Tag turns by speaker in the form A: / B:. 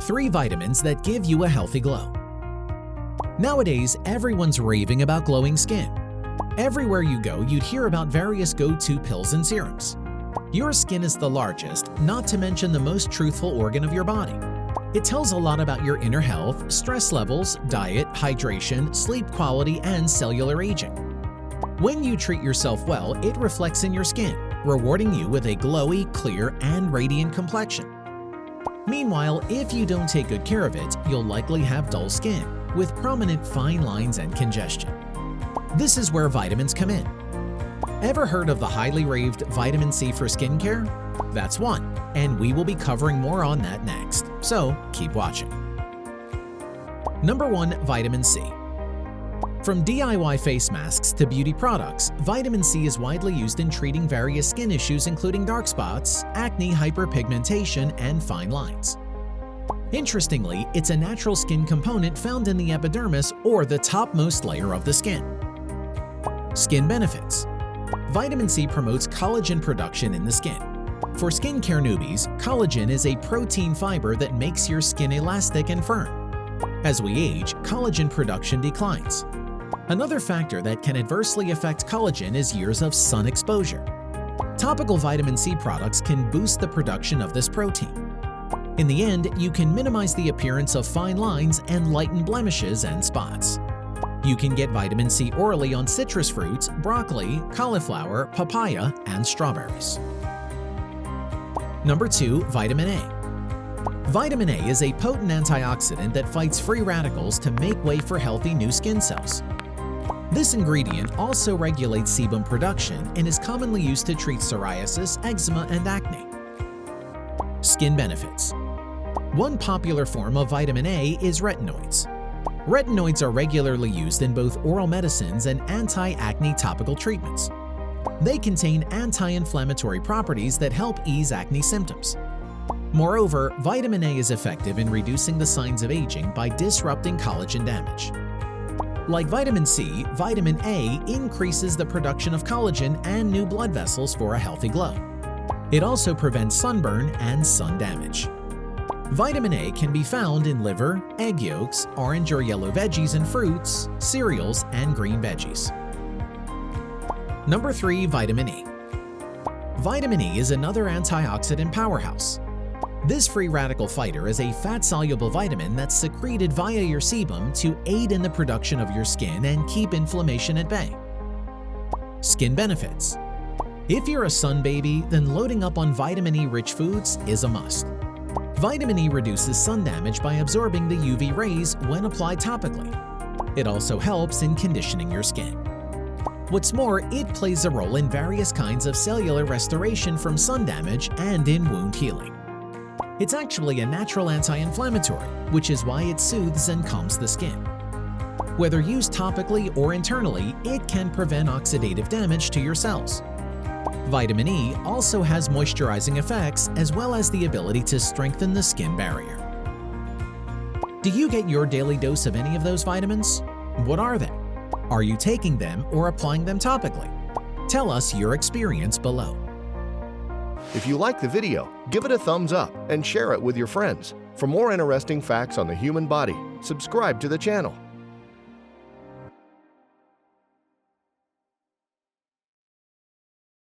A: 3 vitamins that give you a healthy glow. Nowadays, everyone's raving about glowing skin. Everywhere you go, you'd hear about various go-to pills and serums. Your skin is the largest, not to mention the most truthful organ of your body. It tells a lot about your inner health, stress levels, diet, hydration, sleep quality, and cellular aging. When you treat yourself well, it reflects in your skin, rewarding you with a glowy, clear, and radiant complexion. Meanwhile, if you don't take good care of it, you'll likely have dull skin, with prominent fine lines and congestion. This is where vitamins come in. Ever heard of the highly-raved vitamin C for skincare? That's one, and we will be covering more on that next, so keep watching. Number 1. Vitamin C. From DIY face masks to beauty products, vitamin C is widely used in treating various skin issues including dark spots, acne, hyperpigmentation, and fine lines. Interestingly, it's a natural skin component found in the epidermis or the topmost layer of the skin. Skin benefits. Vitamin C promotes collagen production in the skin. For skincare newbies, collagen is a protein fiber that makes your skin elastic and firm. As we age, collagen production declines. Another factor that can adversely affect collagen is years of sun exposure. Topical vitamin C products can boost the production of this protein. In the end, you can minimize the appearance of fine lines and lighten blemishes and spots. You can get vitamin C orally on citrus fruits, broccoli, cauliflower, papaya, and strawberries. Number 2. Vitamin A. Vitamin A is a potent antioxidant that fights free radicals to make way for healthy new skin cells. This ingredient also regulates sebum production and is commonly used to treat psoriasis, eczema, and acne. Skin benefits. One popular form of vitamin A is retinoids. Retinoids are regularly used in both oral medicines and anti-acne topical treatments. They contain anti-inflammatory properties that help ease acne symptoms. Moreover, vitamin A is effective in reducing the signs of aging by disrupting collagen damage. Like vitamin C, vitamin A increases the production of collagen and new blood vessels for a healthy glow. It also prevents sunburn and sun damage. Vitamin A can be found in liver, egg yolks, orange or yellow veggies and fruits, cereals, and green veggies. Number 3. Vitamin E. Vitamin E is another antioxidant powerhouse. This free radical fighter is a fat-soluble vitamin that's secreted via your sebum to aid in the production of your skin and keep inflammation at bay. Skin benefits. If you're a sun baby, then loading up on vitamin E-rich foods is a must. Vitamin E reduces sun damage by absorbing the UV rays when applied topically. It also helps in conditioning your skin. What's more, it plays a role in various kinds of cellular restoration from sun damage and in wound healing. It's actually a natural anti-inflammatory, which is why it soothes and calms the skin. Whether used topically or internally, it can prevent oxidative damage to your cells. Vitamin E also has moisturizing effects as well as the ability to strengthen the skin barrier. Do you get your daily dose of any of those vitamins? What are they? Are you taking them or applying them topically? Tell us your experience below.
B: If you like the video, give it a thumbs up and share it with your friends. For more interesting facts on the human body, subscribe to the channel.